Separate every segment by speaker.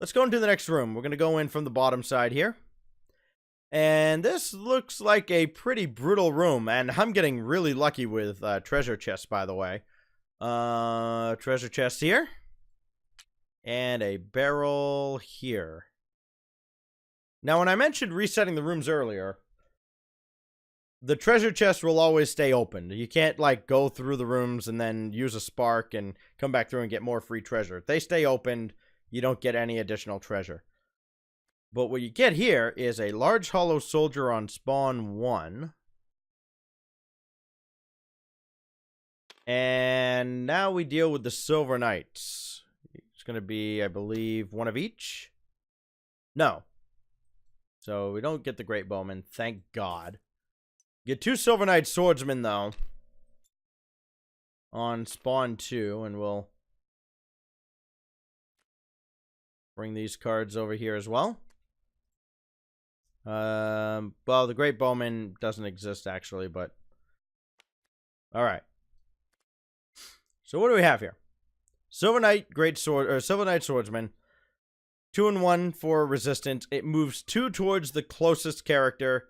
Speaker 1: let's go into the next room. We're going to go in from the bottom side here. And this looks like a pretty brutal room. And I'm getting really lucky with treasure chests, by the way. Treasure chest here. And a barrel here. Now, when I mentioned resetting the rooms earlier, the treasure chest will always stay open. You can't, like, go through the rooms and then use a spark and come back through and get more free treasure. If they stay open, you don't get any additional treasure. But what you get here is a large hollow soldier on spawn 1. And now we deal with the Silver Knights. It's going to be, I believe, one of each. No. So we don't get the Great Bowman, thank God. Get 2 Silver Knight Swordsmen, though, on spawn 2, and we'll bring these cards over here as well. Well, the Great Bowman doesn't exist, actually, but alright. So what do we have here? Silver Knight Greatsword, or Silver Knight Swordsman. 2 and 1 for resistance. It moves 2 towards the closest character,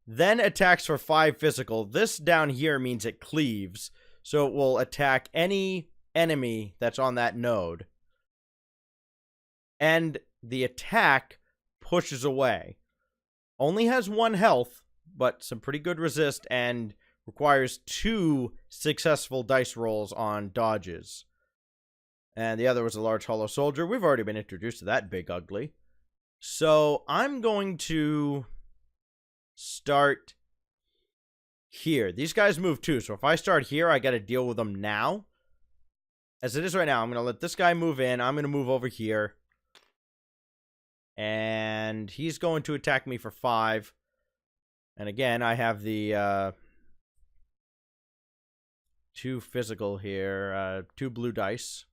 Speaker 1: then attacks for 5 physical. This down here means it cleaves, so it will attack any enemy that's on that node. And the attack pushes away. Only has 1 health, but some pretty good resist, and requires 2 successful dice rolls on dodges. And the other was a large hollow soldier. We've already been introduced to that big ugly. So I'm going to start here. These guys move too, so if I start here, I got to deal with them now. As it is right now, I'm going to let this guy move in. I'm going to move over here. And he's going to attack me for 5. And again, I have the 2 physical here, 2 blue dice.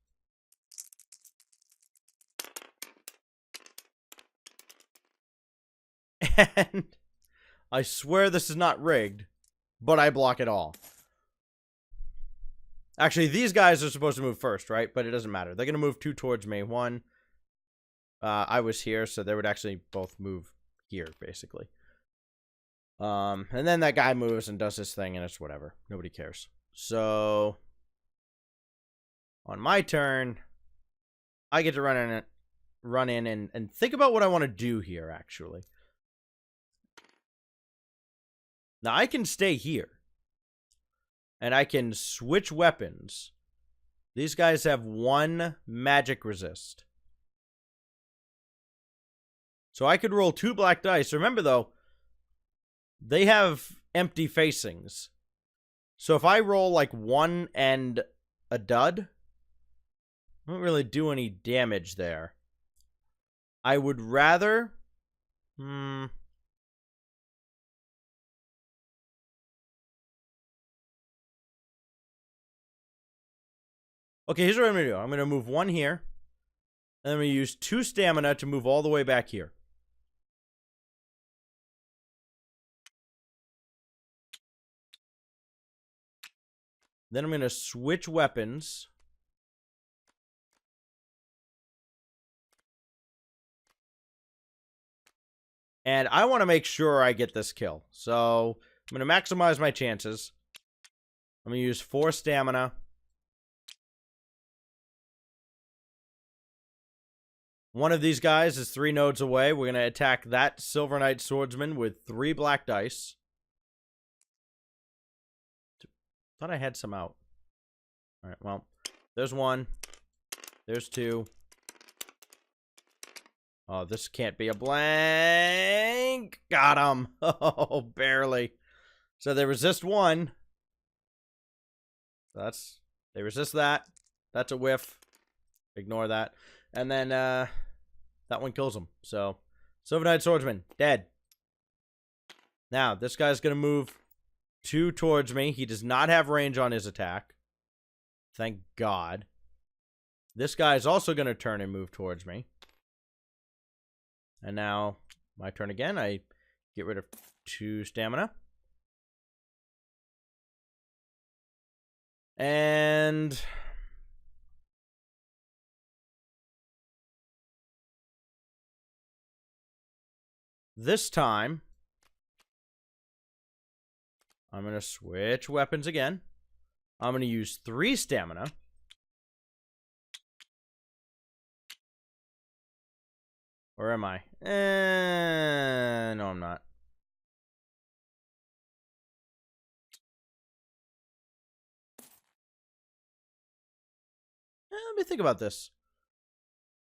Speaker 1: And I swear this is not rigged, but I block it all. Actually, these guys are supposed to move first, right? But it doesn't matter. They're going to move 2 towards me. 1, I was here, so they would actually both move here, basically. And then that guy moves and does his thing, and it's whatever. Nobody cares. So, on my turn, I get to run in and think about what I want to do here, actually. Now, I can stay here. And I can switch weapons. These guys have 1 magic resist. So I could roll 2 black dice. Remember, though, they have empty facings. So if I roll, like, 1 and a dud, I don't really do any damage there. I would rather... Okay, here's what I'm going to do. I'm going to move 1 here. And I'm going to use 2 stamina to move all the way back here. Then I'm going to switch weapons. And I want to make sure I get this kill. So I'm going to maximize my chances. I'm going to use 4 stamina. One of these guys is 3 nodes away. We're going to attack that Silver Knight Swordsman with 3 black dice. Thought I had some out. Alright, well. There's 1. There's 2. Oh, this can't be a blank. Got him. Oh, barely. So they resist 1. They resist that. That's a whiff. Ignore that. And then, that one kills him. So, Silver Knight Swordsman, dead. Now, this guy's going to move 2 towards me. He does not have range on his attack. Thank God. This guy is also going to turn and move towards me. And now, my turn again. I get rid of 2 stamina. And This time, I'm going to switch weapons again. I'm going to use 3 stamina. Or am I? No, I'm not. Let me think about this.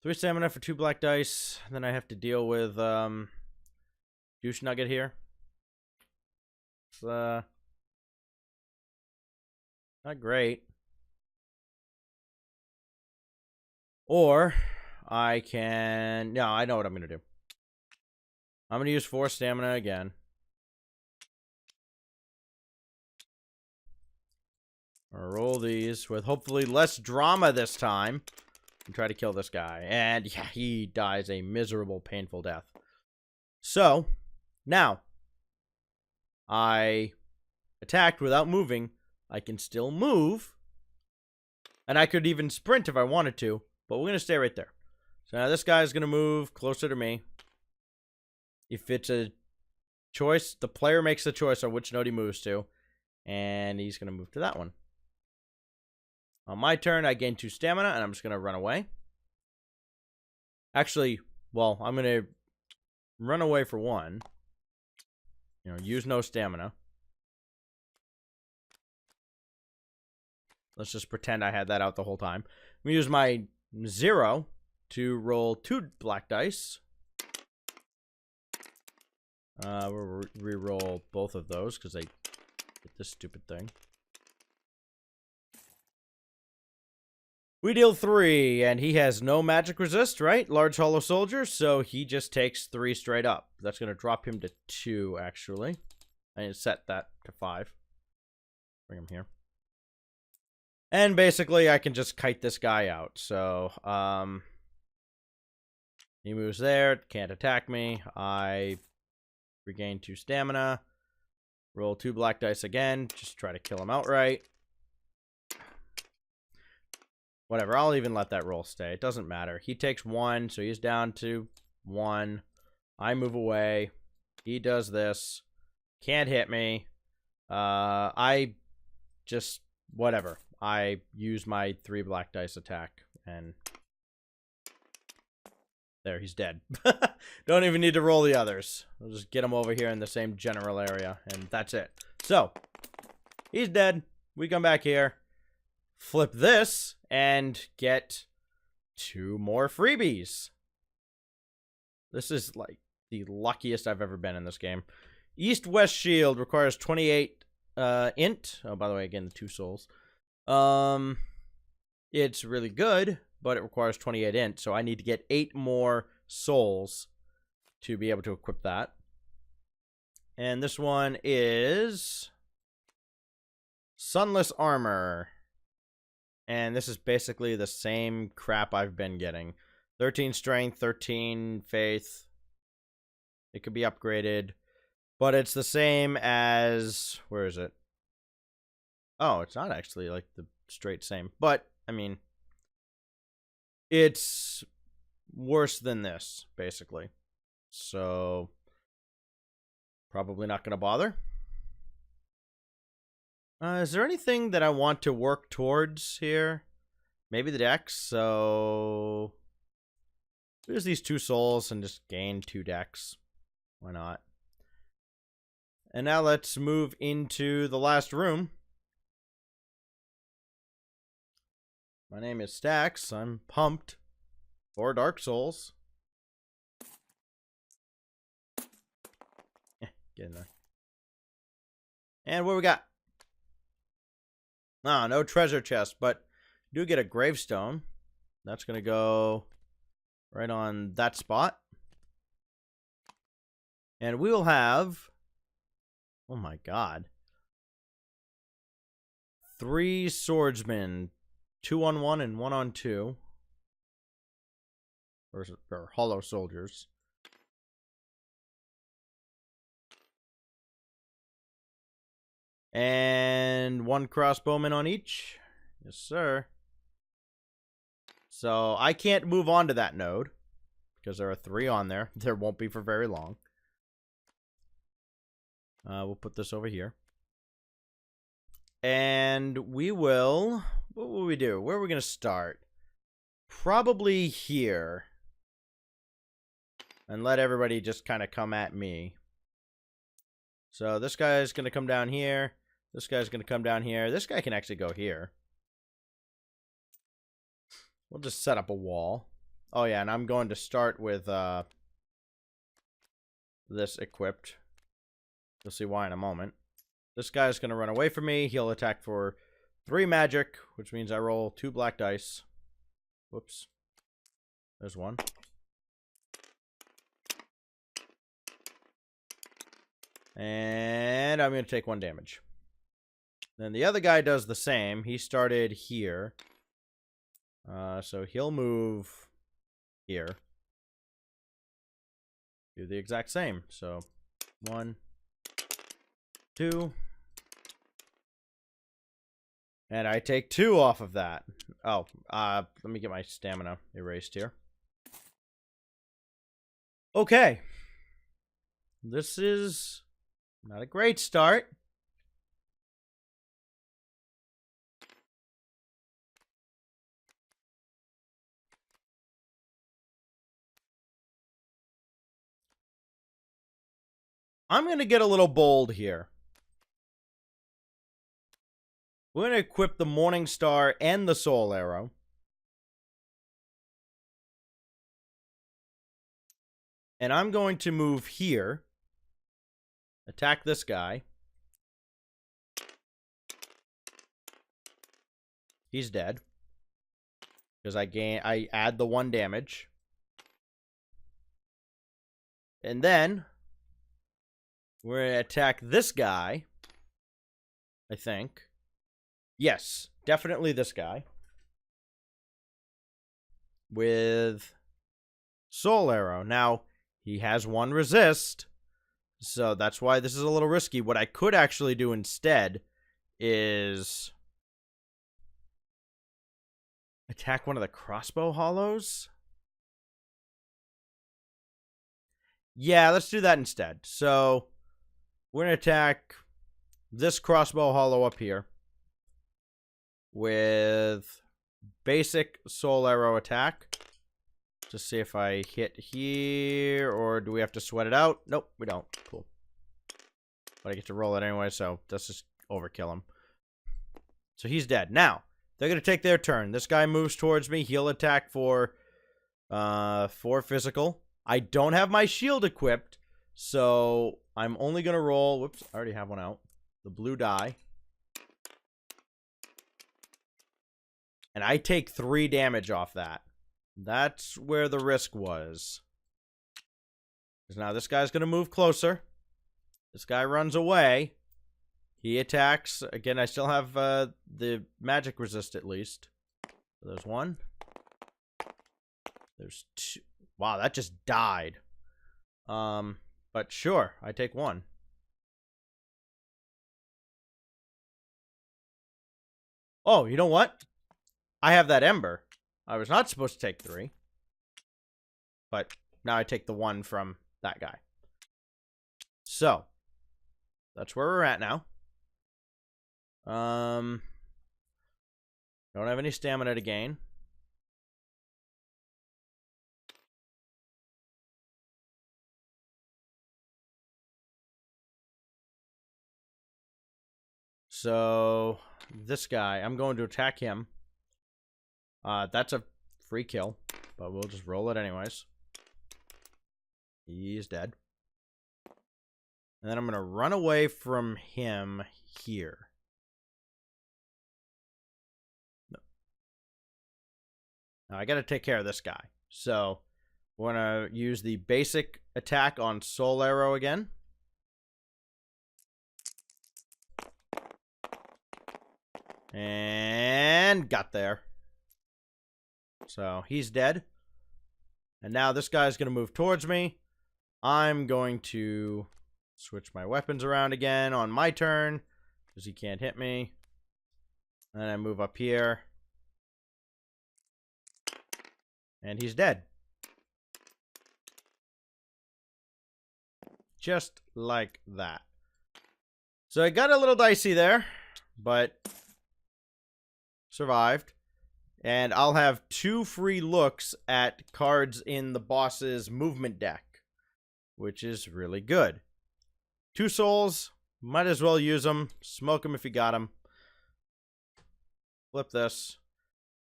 Speaker 1: 3 stamina for 2 black dice. Then I have to deal with Juice Nugget here. It's not great. Or I can... No, I know what I'm going to do. I'm going to use 4 stamina again. I'll roll these with hopefully less drama this time. And try to kill this guy. And yeah, he dies a miserable, painful death. So, now, I attacked without moving. I can still move. And I could even sprint if I wanted to. But we're going to stay right there. So now this guy's going to move closer to me. If it's a choice, the player makes the choice on which node he moves to. And he's going to move to that one. On my turn, I gain 2 stamina, and I'm just going to run away. Actually, well, I'm going to run away for 1. You know, use no stamina. Let's just pretend I had that out the whole time. I'm going to use my 0 to roll 2 black dice. We'll re-roll both of those because I did this stupid thing. We deal 3, and he has no magic resist, right? Large hollow soldier, so he just takes 3 straight up. That's going to drop him to 2, actually. I need to set that to 5. Bring him here. And basically, I can just kite this guy out. So, he moves there, can't attack me. I regain 2 stamina. Roll 2 black dice again, just try to kill him outright. Whatever, I'll even let that roll stay. It doesn't matter. He takes 1, so he's down to 1. I move away. He does this. Can't hit me. I just... Whatever. I use my 3 black dice attack, and... There, he's dead. Don't even need to roll the others. I'll just get him over here in the same general area, and that's it. So, he's dead. We come back here. Flip this and get 2 more freebies. This is like the luckiest I've ever been in this game. East-West Shield requires 28 int. Oh, by the way, again, the 2 souls. It's really good, but it requires 28 int, so I need to get 8 more souls to be able to equip that. And this one is Sunless Armor. And this is basically the same crap I've been getting. 13 strength, 13 faith. It could be upgraded. But it's the same as... Where is it? Oh, it's not actually like the straight same. But, I mean... It's worse than this, basically. So... Probably not going to bother. Is there anything that I want to work towards here? Maybe the dex, so... There's these 2 souls and just gain 2 dex. Why not? And now let's move into the last room. My name is Stax. I'm pumped for Dark Souls. Get in there. And what we got? Ah, no treasure chest, but do get a gravestone. That's going to go right on that spot. And we will have... Oh my god. 3 swordsmen. 2 on 1 and 1 on 2. Or hollow soldiers. And 1 crossbowman on each. Yes, sir. So I can't move on to that node because there are 3 on there. There won't be for very long. We'll put this over here. And we will... What will we do? Where are we going to start? Probably here. And let everybody just kind of come at me. So this guy's going to come down here. This guy's going to come down here. This guy can actually go here. We'll just set up a wall. Oh, yeah, and I'm going to start with this equipped. You'll see why in a moment. This guy's going to run away from me. He'll attack for 3 magic, which means I roll 2 black dice. Whoops. There's 1. And I'm going to take 1 damage. Then the other guy does the same. He started here. So he'll move here. Do the exact same. So 1, 2. And I take 2 off of that. Oh, let me get my stamina erased here. Okay. This is not a great start. I'm going to get a little bold here. We're going to equip the Morning Star and the Soul Arrow. And I'm going to move here. Attack this guy. He's dead. Because I add the 1 damage. And then we're going to attack this guy. I think. Yes, definitely this guy. With Soul Arrow. Now, he has 1 resist. So that's why this is a little risky. What I could actually do instead is attack one of the crossbow hollows. Yeah, let's do that instead. So we're going to attack this crossbow hollow up here with basic Soul Arrow attack. Just see if I hit here, or do we have to sweat it out? Nope, we don't. Cool. But I get to roll it anyway, so let's just overkill him. So he's dead. Now, they're going to take their turn. This guy moves towards me. He'll attack for 4 physical. I don't have my shield equipped, so I'm only going to roll... Whoops, I already have one out. The blue die. And I take 3 damage off that. That's where the risk was. Because now this guy's going to move closer. This guy runs away. He attacks. Again, I still have the magic resist at least. So there's 1. There's 2. Wow, that just died. But sure, I take 1. Oh, you know what? I have that ember. I was not supposed to take 3. But now I take the 1 from that guy. So, that's where we're at now. Don't have any stamina to gain. So, this guy, I'm going to attack him. That's a free kill, but we'll just roll it anyways. He's dead. And then I'm going to run away from him here. No. Now I got to take care of this guy. So, we're going to use the basic attack on Soul Arrow again. And got there. So he's dead. And now this guy's going to move towards me. I'm going to switch my weapons around again on my turn, because he can't hit me. And then I move up here. And he's dead. Just like that. So I got a little dicey there, but survived. And I'll have 2 free looks at cards in the boss's movement deck, which is really good. 2 souls, might as well use them. Smoke them if you got them. Flip this.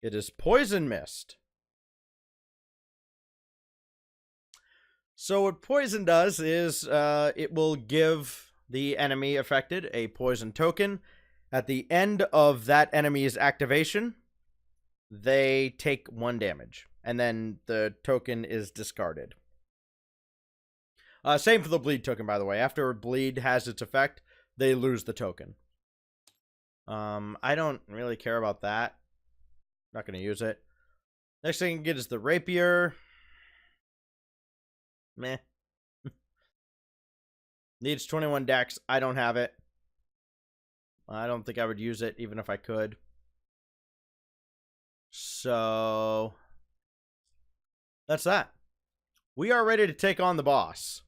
Speaker 1: It is Poison Mist. So what poison does is it will give the enemy affected a poison token. At the end of that enemy's activation, they take 1 damage, and then the token is discarded. Same for the bleed token, by the way. After bleed has its effect, they lose the token. I don't really care about that. Not going to use it. Next thing I can get is the rapier. Meh. Needs 21 dex. I don't have it. I don't think I would use it, even if I could. So that's that. We are ready to take on the boss.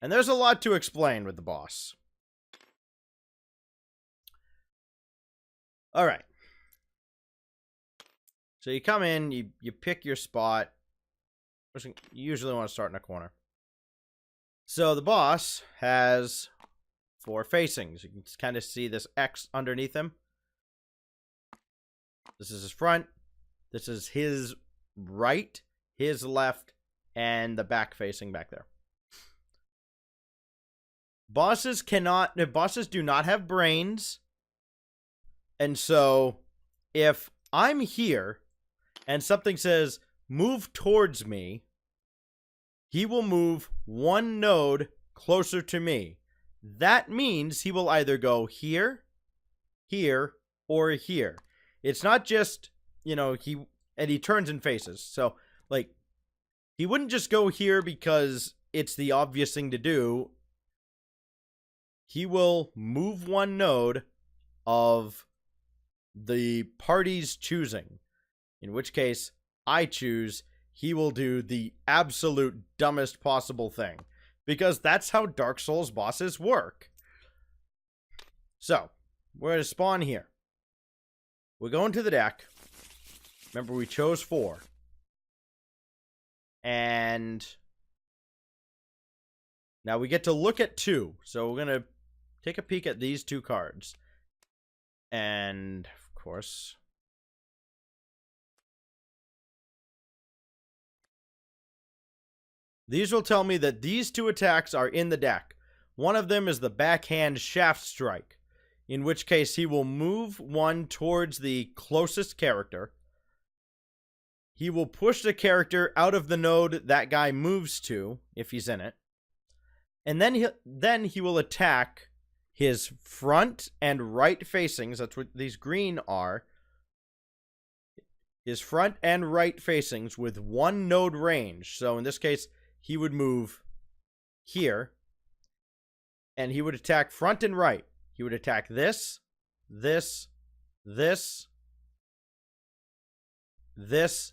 Speaker 1: And there's a lot to explain with the boss. Alright. So you come in, you pick your spot. You usually want to start in a corner. So the boss has 4 facings. You can kind of see this X underneath him. This is his front. This is his right, his left, and the back facing back there. Bosses do not have brains. And so if I'm here and something says move towards me, he will move 1 node closer to me. That means he will either go here, here, or here. It's not just, he turns and faces. So, like, he wouldn't just go here because it's the obvious thing to do. He will move 1 node of the party's choosing. In which case, I choose, he will do the absolute dumbest possible thing. Because that's how Dark Souls bosses work. So, we're going to spawn here. We go into the deck. Remember, we chose 4. And now we get to look at 2. So we're going to take a peek at these 2 cards. And, of course, these will tell me that these 2 attacks are in the deck. One of them is the backhand shaft strike, in which case he will move 1 towards the closest character. He will push the character out of the node that guy moves to, if he's in it. And then he will attack his front and right facings. That's what these green are. His front and right facings with 1 node range. So in this case, he would move here. And he would attack front and right. He would attack this, this, this, this,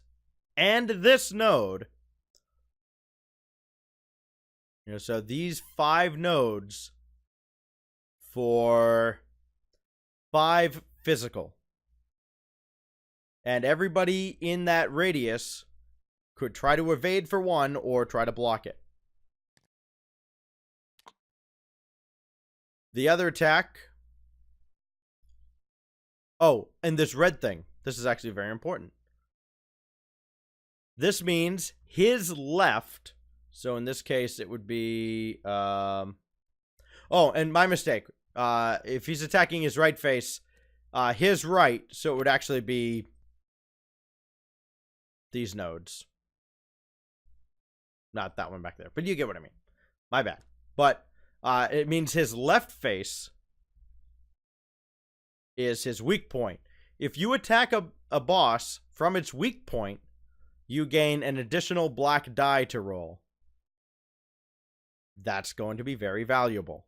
Speaker 1: and this node. So these 5 nodes for 5 physical. And everybody in that radius could try to evade for 1 or try to block it. The other attack. Oh, and this red thing. This is actually very important. This means his left. So in this case, it would be... oh, and my mistake. If he's attacking his right face, his right, so it would actually be these nodes. Not that one back there, but you get what I mean. My bad. But it means his left face is his weak point. If you attack a boss from its weak point, you gain an additional black die to roll. That's going to be very valuable.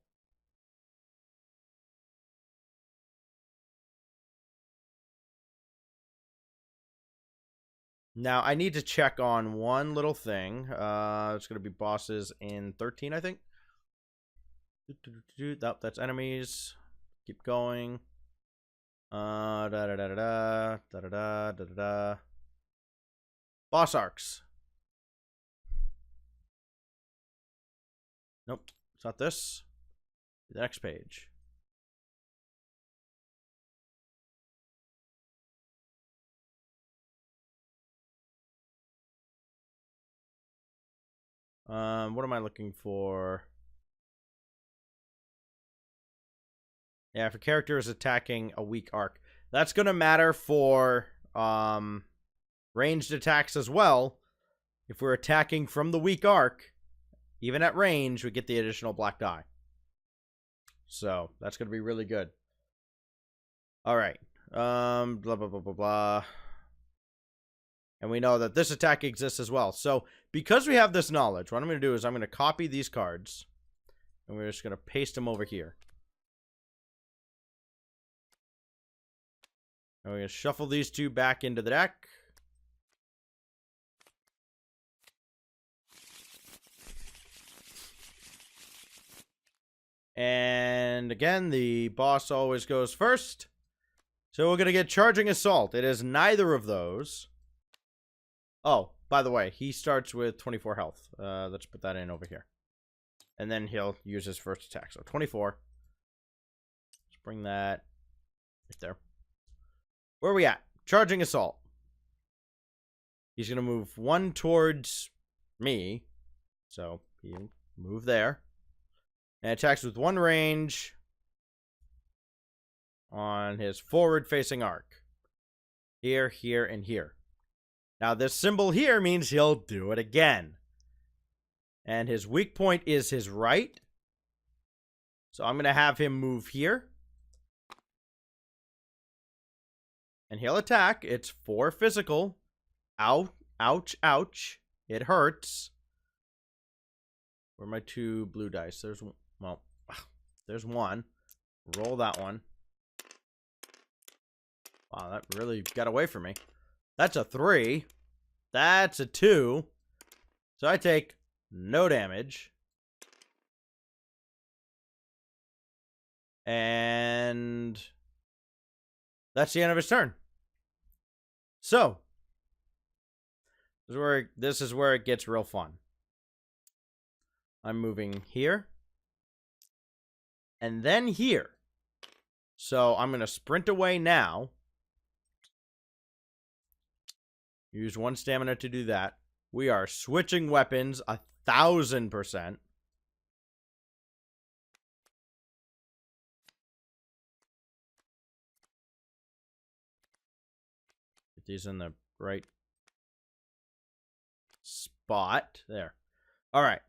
Speaker 1: Now, I need to check on one little thing. It's going to be bosses in 13, I think. Nope, that's enemies. Keep going. Da da da da da da da da da da. Boss arcs. Nope, it's not this. The next page. What am I looking for? Yeah, if a character is attacking a weak arc, that's gonna matter for ranged attacks as well. If we're attacking from the weak arc, even at range, we get the additional black die. So that's gonna be really good. All right. Blah blah blah blah blah. And we know that this attack exists as well. So because we have this knowledge, what I'm going to do is I'm going to copy these cards. And we're just going to paste them over here. And we're going to shuffle these two back into the deck. And again, the boss always goes first. So we're going to get Charging Assault. It is neither of those. Oh, by the way, he starts with 24 health. Let's put that in over here. And then he'll use his first attack. So 24. Let's bring that right there. Where are we at? Charging Assault. He's going to move one towards me. So he move there. And attacks with one range on his forward-facing arc. Here, here, and here. Now, this symbol here means he'll do it again. And his weak point is his right. So I'm going to have him move here. And he'll attack. It's 4 physical. Ow, ouch, ouch. It hurts. Where are my 2 blue dice? There's one. Well, there's one. Roll that one. Wow, that really got away from me. That's a 3. That's a 2. So I take no damage. And that's the end of his turn. So this is where it gets real fun. I'm moving here. And then here. So I'm going to sprint away now. Use 1 stamina to do that. We are switching weapons 1,000%. Get these in the right spot. There. All right.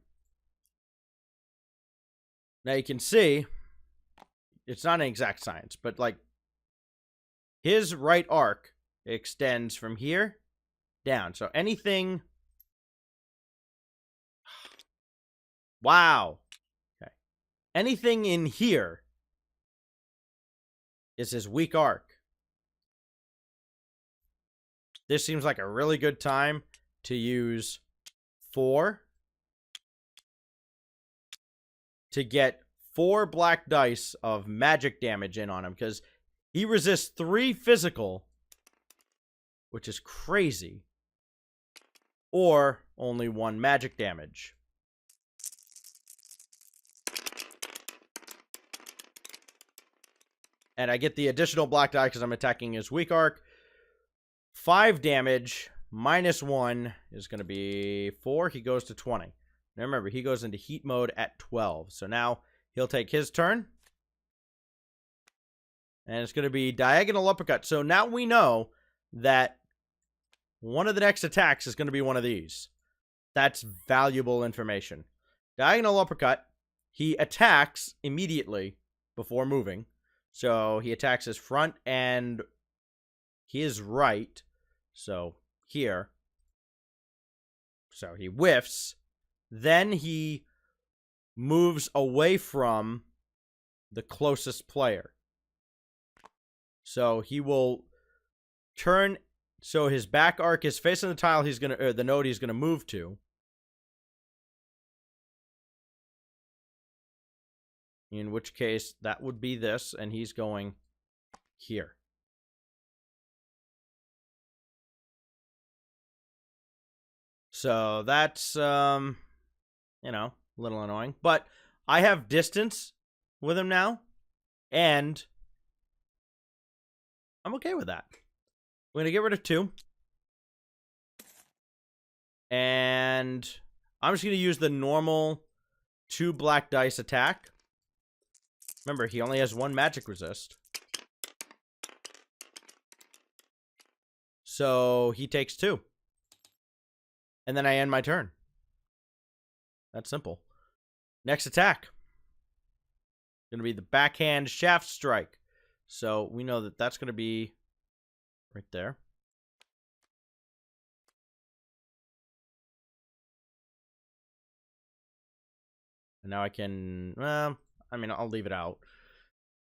Speaker 1: Now you can see, it's not an exact science, but like his right arc extends from here down. So anything. Wow. Okay. Anything in here is his weak arc. This seems like a really good time to use 4 to get 4 black dice of magic damage in on him, because he resists 3 physical, which is crazy, or only 1 magic damage. And I get the additional black die because I'm attacking his weak arc. 5 damage minus 1 is going to be 4. He goes to 20. Now remember, he goes into heat mode at 12. So now he'll take his turn. And it's going to be diagonal uppercut. So now we know that one of the next attacks is going to be one of these. That's valuable information. Diagonal uppercut. He attacks immediately before moving. So he attacks his front and his right. So here. So he whiffs. Then he moves away from the closest player. So he will turn. So his back arc is facing the tile he's gonna, or the node he's gonna move to. In which case, that would be this, and he's going here. So that's, you know, a little annoying. But I have distance with him now, and I'm okay with that. We're going to get rid of 2. And I'm just going to use the normal 2 black dice attack. Remember, he only has 1 magic resist. So he takes 2. And then I end my turn. That's simple. Next attack. Going to be the backhand shaft strike. So we know that that's going to be right there. And now I can, well, I mean, I'll leave it out.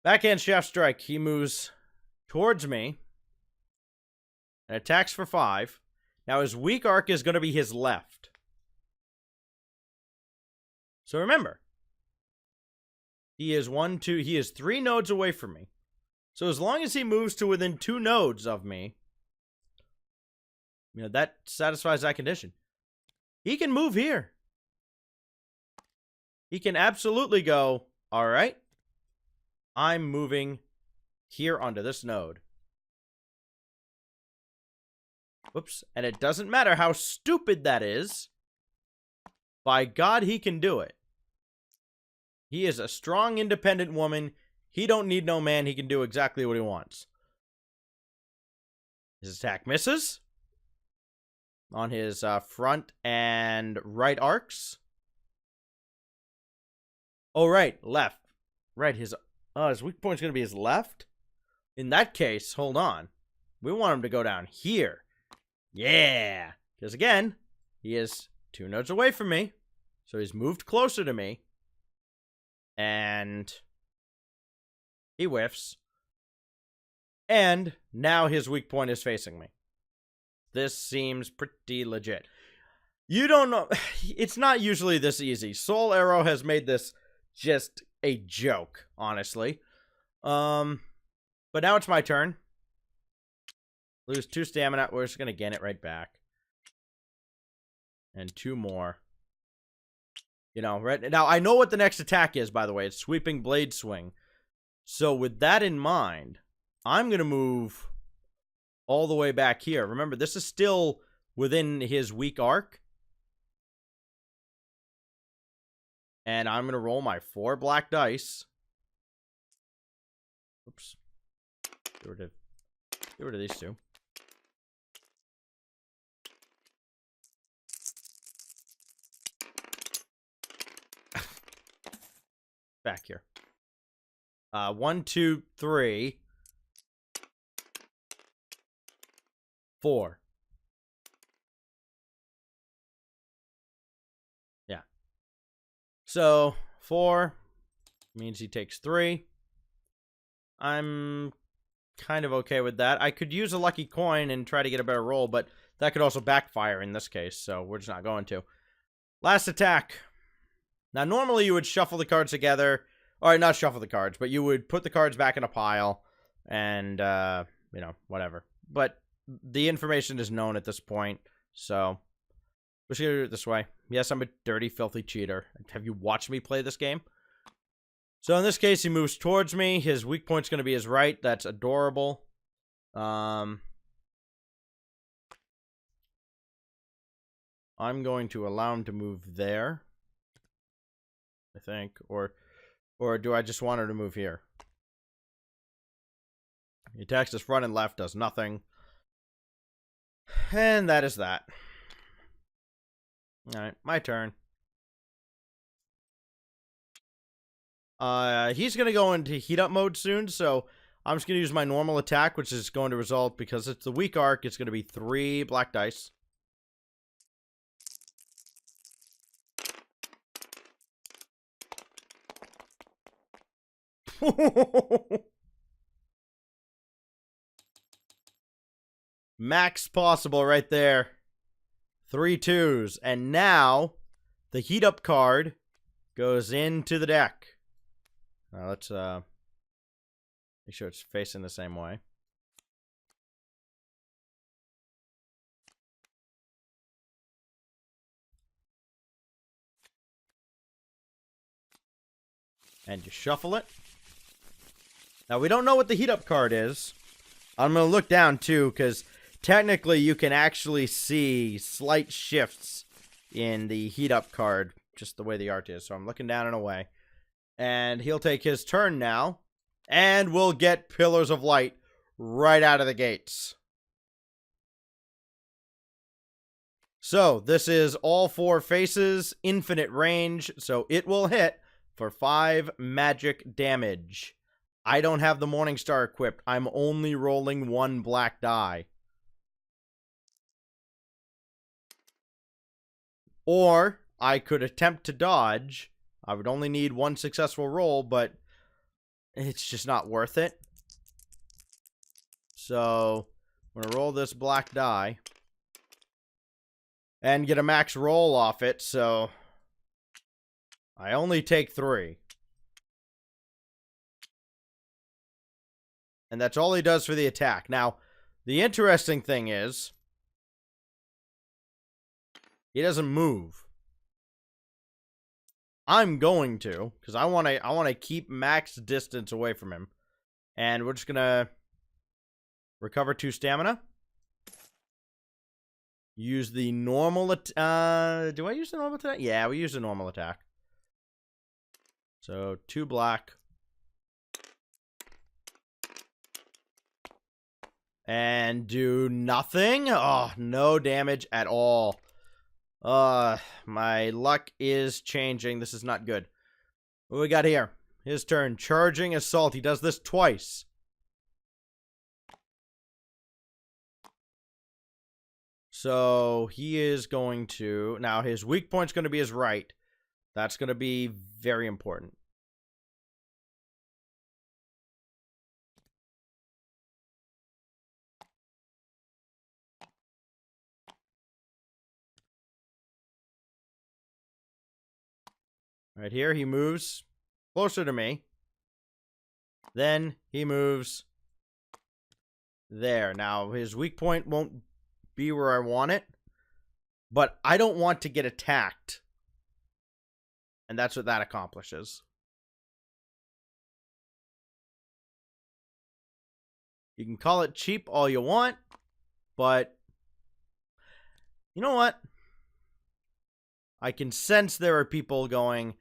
Speaker 1: Backhand shaft strike. He moves towards me and attacks for 5. Now his weak arc is going to be his left. So remember, he is 1, 2, he is 3 nodes away from me. So as long as he moves to within 2 nodes of me, you know, that satisfies that condition. He can move here. He can absolutely go, all right, I'm moving here onto this node. Whoops. And it doesn't matter how stupid that is. By God, he can do it. He is a strong, independent woman. He don't need no man. He can do exactly what he wants. His attack misses on his front and right arcs. Oh, right. Left. Right. His weak point is going to be his left. In that case, hold on. We want him to go down here. Yeah. Because again, he is 2 nodes away from me. So he's moved closer to me. And he whiffs. And now his weak point is facing me. This seems pretty legit. You don't know. It's not usually this easy. Soul Arrow has made this just a joke, honestly. But now it's my turn. Lose 2 stamina. We're just going to gain it right back. And 2 more. You know, right now I know what the next attack is, by the way. It's Sweeping Blade Swing. So with that in mind, I'm going to move all the way back here. Remember, this is still within his weak arc. And I'm going to roll my 4 black dice. Oops. Get rid of these 2. Back here. 1, 2, 3, 4. Yeah. So 4 means he takes 3. I'm kind of okay with that. I could use a lucky coin and try to get a better roll, but that could also backfire in this case, so we're just not going to. Last attack. Now, normally you would shuffle the cards together, or not shuffle the cards, but you would put the cards back in a pile and, you know, whatever. But the information is known at this point, so we're just going to do it this way. Yes, I'm a dirty, filthy cheater. Have you watched me play this game? So in this case, he moves towards me. His weak point's going to be his right. That's adorable. I'm going to allow him to move there. I think, or do I just want her to move here? He attacks his front and left, does nothing. And that is that. Alright, my turn. He's going to go into heat up mode soon, so I'm just going to use my normal attack, which is going to result, because it's the weak arc, it's going to be 3 black dice. Max possible right there. 3 2s. And now the heat up card goes into the deck. Now let's make sure it's facing the same way. And you shuffle it. Now, we don't know what the heat up card is. I'm going to look down, too, because technically you can actually see slight shifts in the heat up card, just the way the art is. So I'm looking down and away. And he'll take his turn now. And we'll get Pillars of Light right out of the gates. So, this is all 4 faces, infinite range, so it will hit for 5 magic damage. I don't have the Morningstar equipped. I'm only rolling 1 black die. Or I could attempt to dodge. I would only need 1 successful roll, but it's just not worth it. So, I'm going to roll this black die and get a max roll off it, so I only take 3. And that's all he does for the attack. Now, the interesting thing is, he doesn't move. I'm going to, because I want to keep max distance away from him. And we're just going to recover 2 stamina. Use the normal attack. Do I use the normal attack? Yeah, we use the normal attack. So, 2 black. And do nothing? Oh, no damage at all. My luck is changing. This is not good. What we got here? His turn. Charging Assault. He does this twice. So, he is going to... Now, his weak point's going to be his right. That's going to be very important. Right here, he moves closer to me. Then he moves there. Now, his weak point won't be where I want it, but I don't want to get attacked. And that's what that accomplishes. You can call it cheap all you want, but you know what? I can sense there are people going,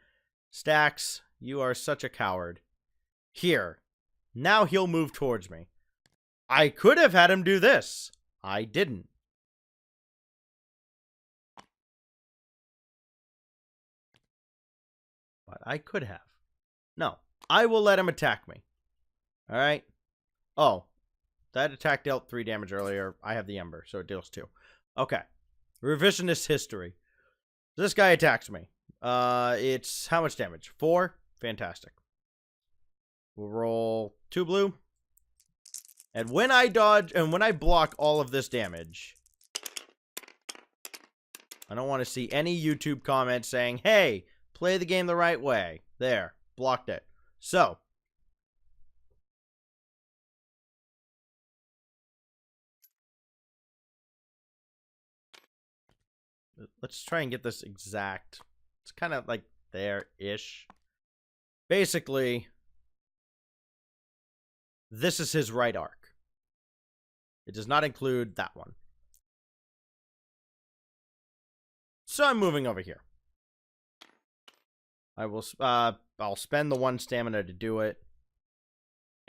Speaker 1: Stax, you are such a coward. Here. Now he'll move towards me. I could have had him do this. I didn't. But I could have. No. I will let him attack me. Alright? Oh. That attack dealt 3 damage earlier. I have the Ember, so it deals 2. Okay. Revisionist history. This guy attacks me. It's how much damage? 4? Fantastic. We'll roll 2 blue. And when I dodge, and when I block all of this damage, I don't want to see any YouTube comments saying, hey, play the game the right way. There. Blocked it. So. Let's try and get this exact. It's kind of like there-ish. Basically, this is his right arc. It does not include that one. So I'm moving over here. I'll spend the 1 stamina to do it.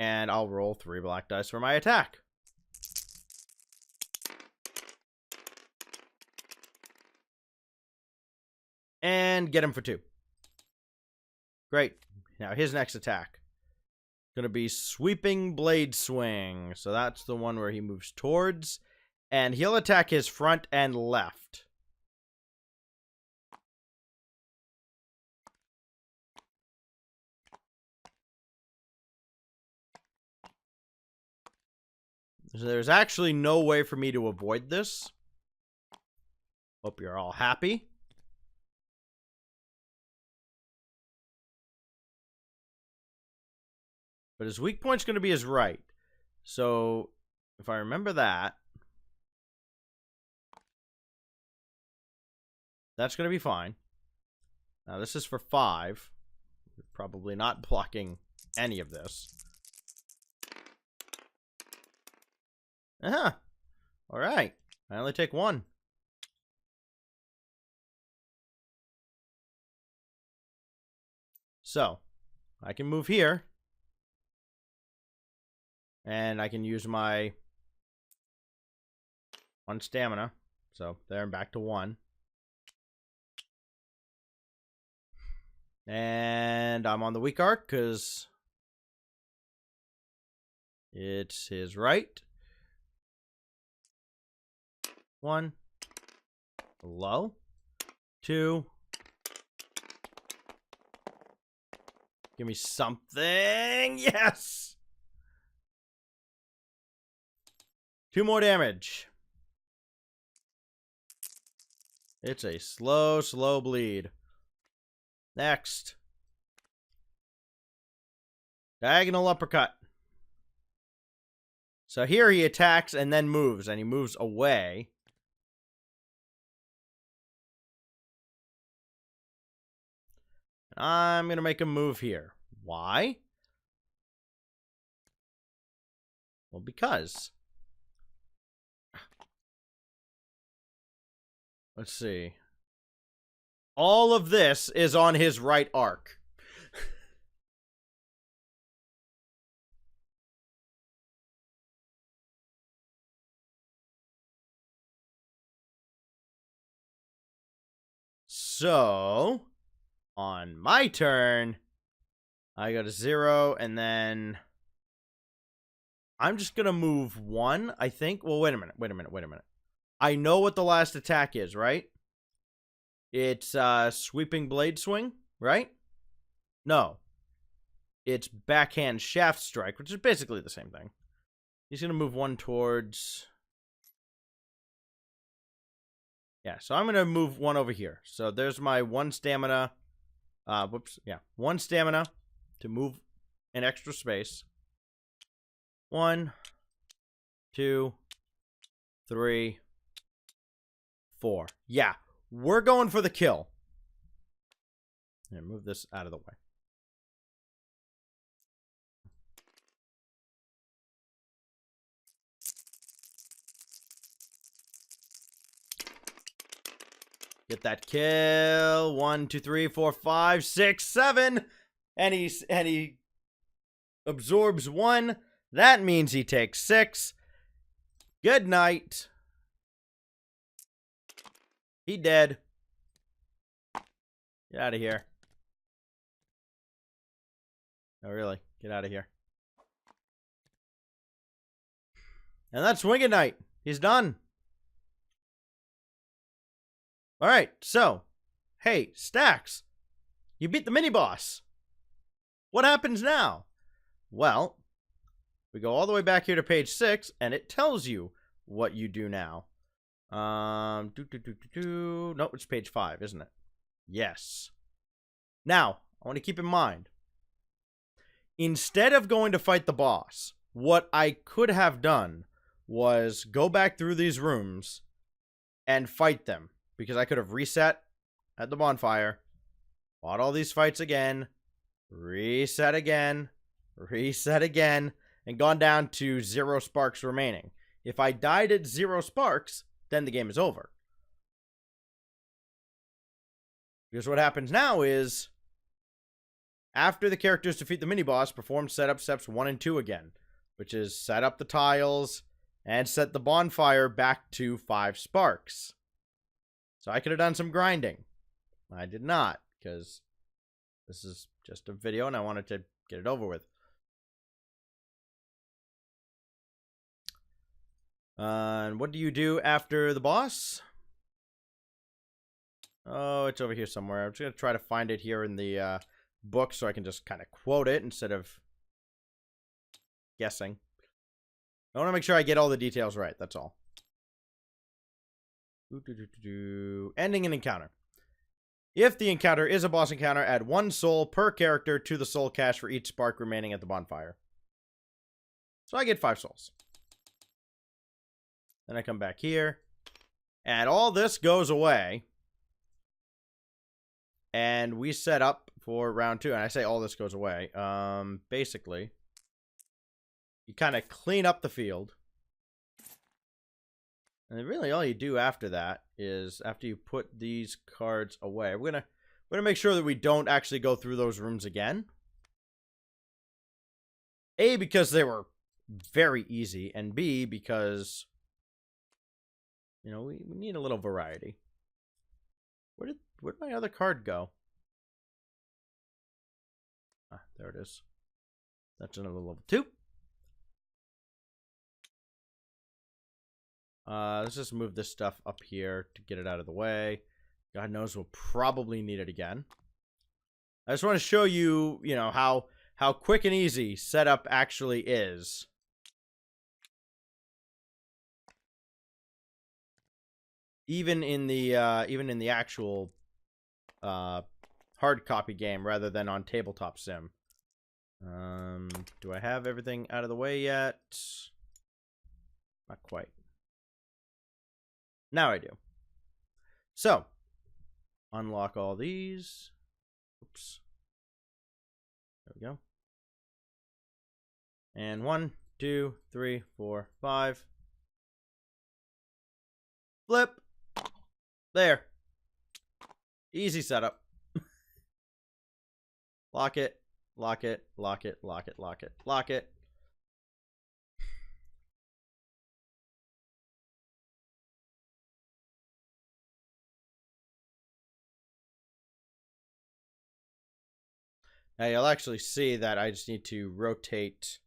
Speaker 1: And I'll roll 3 black dice for my attack. And get him for 2. Great. Now his next attack. Gonna be Sweeping Blade Swing. So that's the one where he moves towards. And he'll attack his front and left. So there's actually no way for me to avoid this. Hope you're all happy. But his weak point's going to be his right. So, if I remember that, that's going to be fine. Now, this is for 5. Probably not blocking any of this. Alright. I only take 1. So, I can move here. And I can use my 1 stamina. So, there and back to 1. And I'm on the weak arc because it's his right. 1. Low. 2. Give me something. Yes! 2 more damage. It's a slow, slow bleed. Next. Diagonal uppercut. So here he attacks and then moves, and he moves away. I'm going to make him move here. Why? Well, because. Let's see. All of this is on his right arc. So, on my turn, I go to 0, and then I'm just going to move 1, I think. Well, wait a minute. I know what the last attack is, right? It's sweeping blade swing, right? No. It's backhand shaft strike, which is basically the same thing. He's going to move 1 towards... Yeah, so I'm going to move 1 over here. So there's my 1 stamina. Whoops. Yeah, 1 stamina to move an extra space. 1, 2, 3, 4. Yeah. We're going for the kill. Here, move this out of the way. Get that kill. 1, 2, 3, 4, 5, 6, 7. And he absorbs 1. That means he takes 6. Good night. He dead. Get out of here. Oh, really? Get out of here. And that's Winged Knight. He's done. Alright, so. Hey, Stax. You beat the mini-boss. What happens now? Well, we go all the way back here to page 6, and it tells you what you do now. No, it's page 5, isn't it? Yes. Now, I want to keep in mind, instead of going to fight the boss, what I could have done was go back through these rooms and fight them, because I could have reset at the bonfire, fought all these fights again, reset again, and gone down to 0 sparks remaining. If I died at 0 sparks, then the game is over. Because what happens now is, after the characters defeat the mini-boss, perform setup steps 1 and 2 again, which is set up the tiles and set the bonfire back to 5 sparks. So I could have done some grinding. I did not, because this is just a video and I wanted to get it over with. And what do you do after the boss? Oh, it's over here somewhere. I'm just going to try to find it here in the book so I can just kind of quote it instead of guessing. I want to make sure I get all the details right, that's all. Ending an encounter. If the encounter is a boss encounter, add 1 soul per character to the soul cache for each spark remaining at the bonfire. So I get 5 souls. Then I come back here. And all this goes away. And we set up for round 2. And I say all this goes away. Basically, you kind of clean up the field. And really all you do after that is, after you put these cards away, we're gonna make sure that we don't actually go through those rooms again. A, because they were very easy, and B, because, you know, we need a little variety. Where'd my other card go? Ah, there it is. That's another level 2. Let's just move this stuff up here to get it out of the way. God knows we'll probably need it again. I just want to show you, you know, how quick and easy setup actually is. Even in the actual hard copy game rather than on tabletop sim. Do I have everything out of the way yet? Not quite. Now I do. So, unlock all these. Oops. There we go. And 1, 2, 3, 4, 5. Flip. There. Easy setup. Lock it. Lock it. Lock it. Lock it. Lock it. Lock it. Now you'll actually see that I just need to rotate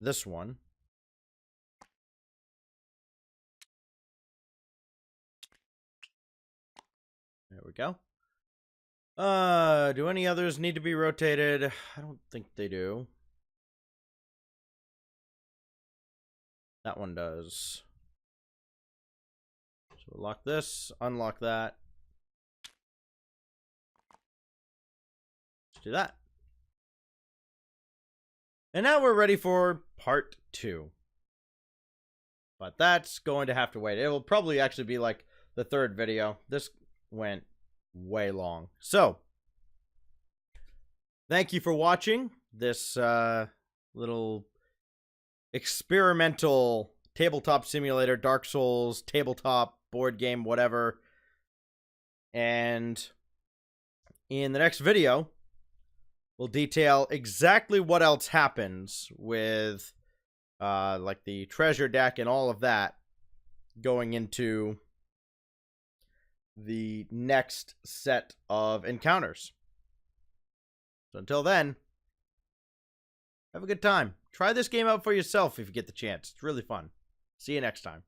Speaker 1: this one. There we go. Do any others need to be rotated? I don't think they do. That one does. So lock this, unlock that. Let's do that. And now we're ready for part 2. But that's going to have to wait. It will probably actually be like the 3rd video. This went way long. So, thank you for watching this little experimental tabletop simulator, Dark Souls, tabletop, board game, whatever. And in the next video, we'll detail exactly what else happens with like the treasure deck and all of that going into the next set of encounters. So until then, have a good time. Try this game out for yourself if you get the chance. It's really fun. See you next time.